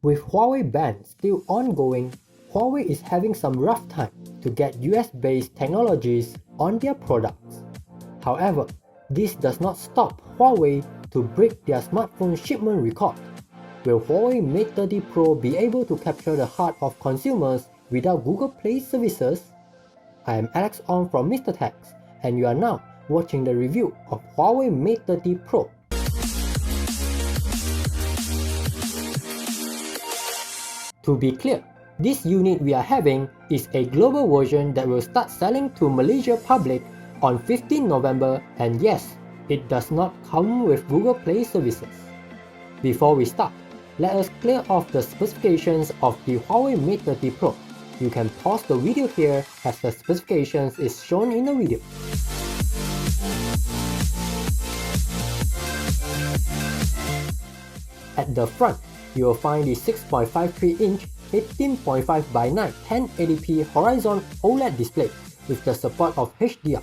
With Huawei Ban still ongoing, Huawei is having some rough time to get US-based technologies on their products. However, this does not stop Huawei to break their smartphone shipment record. Will Huawei Mate 30 Pro be able to capture the heart of consumers without Google Play services? I am Alex Ong from Mr. Techs, and you are now watching the review of Huawei Mate 30 Pro. To be clear, this unit we are having is a global version that will start selling to Malaysia public on 15 November, and yes, it does not come with Google Play services. Before we start, let us clear off the specifications of the Huawei Mate 30 Pro. You can pause the video here as the specifications is shown in the video. At the front, you will find the 6.53-inch 18.5 by 9 1080p horizon OLED display with the support of HDR.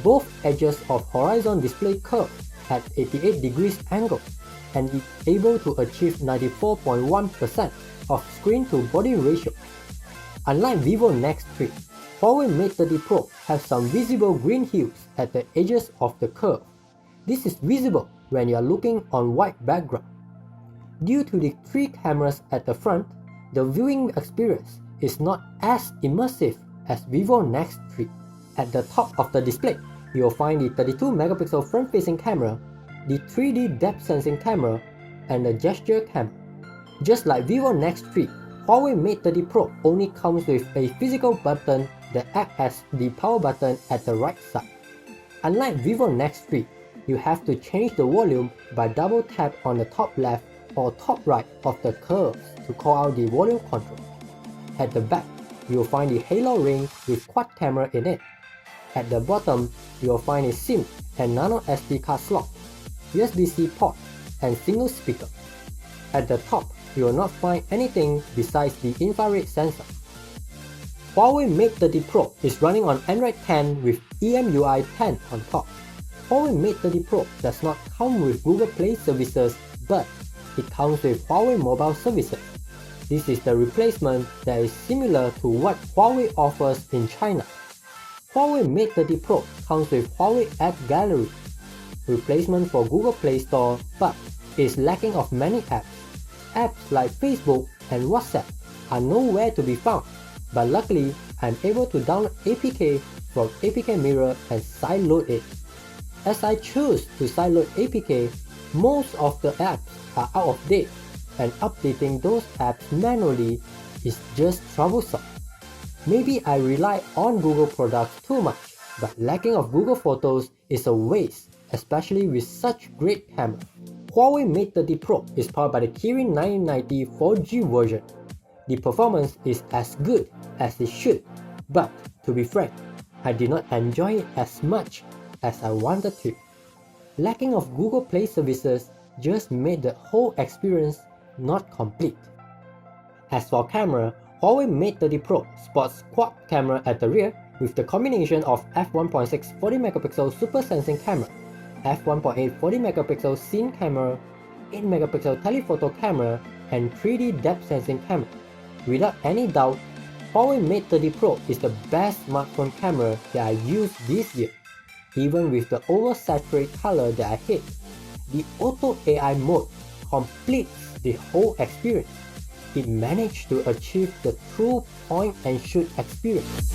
Both edges of horizon display curve at 88 degrees angle and is able to achieve 94.1% of screen to body ratio. Unlike Vivo Nex 3, Huawei Mate 30 Pro has some visible green hues at the edges of the curve. This is visible when you are looking on white background. Due to the 3 cameras at the front, the viewing experience is not as immersive as Vivo Nex 3. At the top of the display, you will find the 32-megapixel front-facing camera, the 3D depth sensing camera, and the gesture camera. Just like Vivo Nex 3, Huawei Mate 30 Pro only comes with a physical button that acts as the power button at the right side. Unlike Vivo Nex 3, you have to change the volume by double tap on the top left or top right of the curves to call out the volume control. At the back, you will find the halo ring with quad camera in it. At the bottom, you will find a SIM and nano SD card slot, USB-C port, and single speaker. At the top, you will not find anything besides the infrared sensor. Huawei Mate 30 Pro is running on Android 10 with EMUI 10 on top. Huawei Mate 30 Pro does not come with Google Play services, but it comes with Huawei Mobile services. This is the replacement that is similar to what Huawei offers in China. Huawei Mate 30 Pro comes with Huawei App Gallery, replacement for Google Play Store, but is lacking of many apps. Apps like Facebook and WhatsApp are nowhere to be found, but luckily I'm able to download APK from APK Mirror and sideload it. As I choose to sideload APK, most of the apps are out of date, and updating those apps manually is just troublesome. Maybe I rely on Google products too much, but lacking of Google Photos is a waste, especially with such great camera. Huawei Mate 30 Pro is powered by the Kirin 990 4G version. The performance is as good as it should, but to be frank, I did not enjoy it as much as I wanted to. Lacking of Google Play services just made the whole experience not complete. As for camera, Huawei Mate 30 Pro sports quad camera at the rear with the combination of f1.6 40-megapixel super sensing camera, f1.8 40-megapixel scene camera, 8-megapixel telephoto camera, and 3D depth sensing camera. Without any doubt, Huawei Mate 30 Pro is the best smartphone camera that I used this year. Even with the oversaturated color that I hate, the Auto AI mode completes the whole experience. It managed to achieve the true point and shoot experience.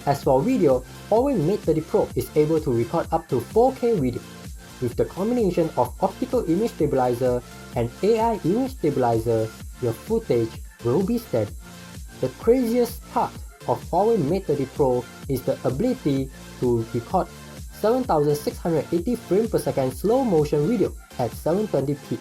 As for video, Huawei Mate 30 Pro is able to record up to 4K video. With the combination of optical image stabilizer and AI image stabilizer, your footage will be steady. The craziest part of Huawei Mate 30 Pro is the ability to record 7680 frames per second slow motion video at 720p.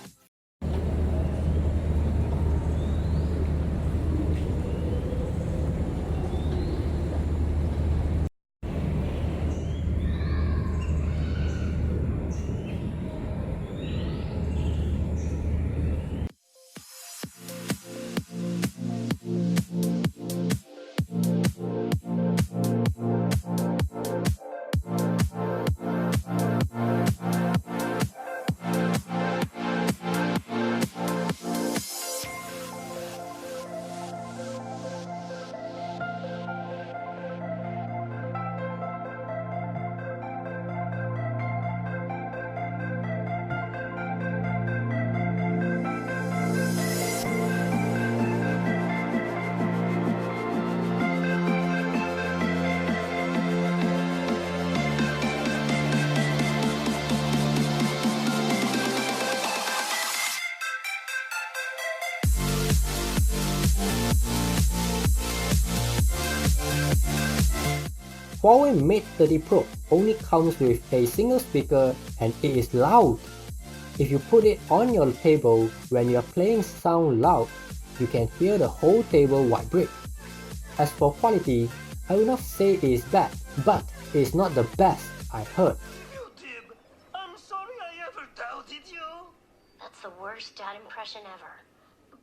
Huawei Mate 30 Pro only comes with a single speaker and it is loud. If you put it on your table when you are playing sound loud, you can hear the whole table vibrate. As for quality, I will not say it is bad, but it is not the best I heard. You Dib, I'm sorry I ever doubted you. That's the worst dad impression ever.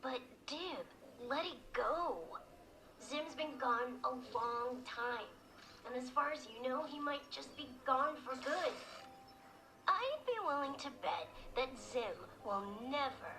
But Dib, let it go. Zim's been gone a long time. And as far as you know, he might just be gone for good. I'd be willing to bet that Zim will never,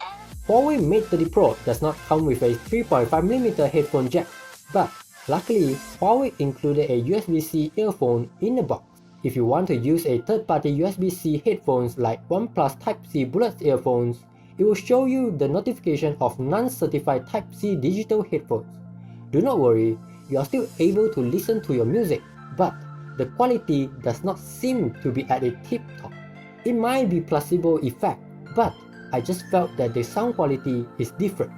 ever... Huawei Mate 30 Pro does not come with a 3.5mm headphone jack, but luckily, Huawei included a USB-C earphone in the box. If you want to use a third-party USB-C headphones like OnePlus Type-C Bullet earphones, it will show you the notification of non-certified Type-C digital headphones. Do not worry, you are still able to listen to your music, but the quality does not seem to be at a tip-top. It might be placebo effect, but I just felt that the sound quality is different.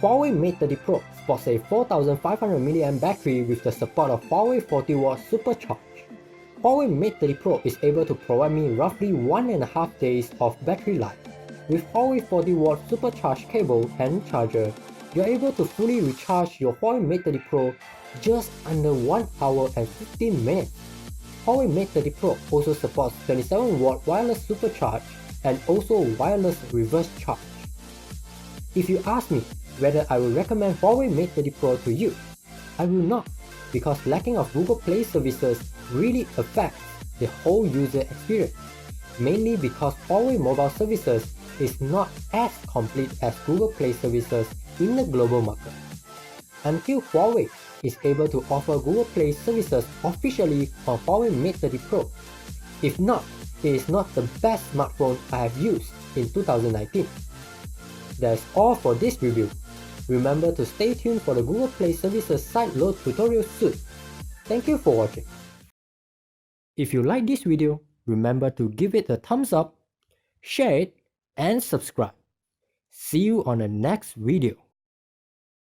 Huawei Mate 30 Pro sports a 4500 mAh battery with the support of Huawei 40W Supercharge. Huawei Mate 30 Pro is able to provide me roughly 1.5 days of battery life. With Huawei 40W Supercharge cable and charger, you are able to fully recharge your Huawei Mate 30 Pro just under 1 hour and 15 minutes. Huawei Mate 30 Pro also supports 27W wireless supercharge and also wireless reverse charge. If you ask me whether I will recommend Huawei Mate 30 Pro to you, I will not, because lacking of Google Play services really affects the whole user experience, mainly because Huawei mobile services is not as complete as Google Play services in the global market. Until Huawei is able to offer Google Play services officially on Huawei Mate 30 Pro. If not, it is not the best smartphone I have used in 2019. That's all for this review. Remember to stay tuned for the Google Play services side load tutorial soon. Thank you for watching. If you like this video, remember to give it a thumbs up, share it, and subscribe. See you on the next video.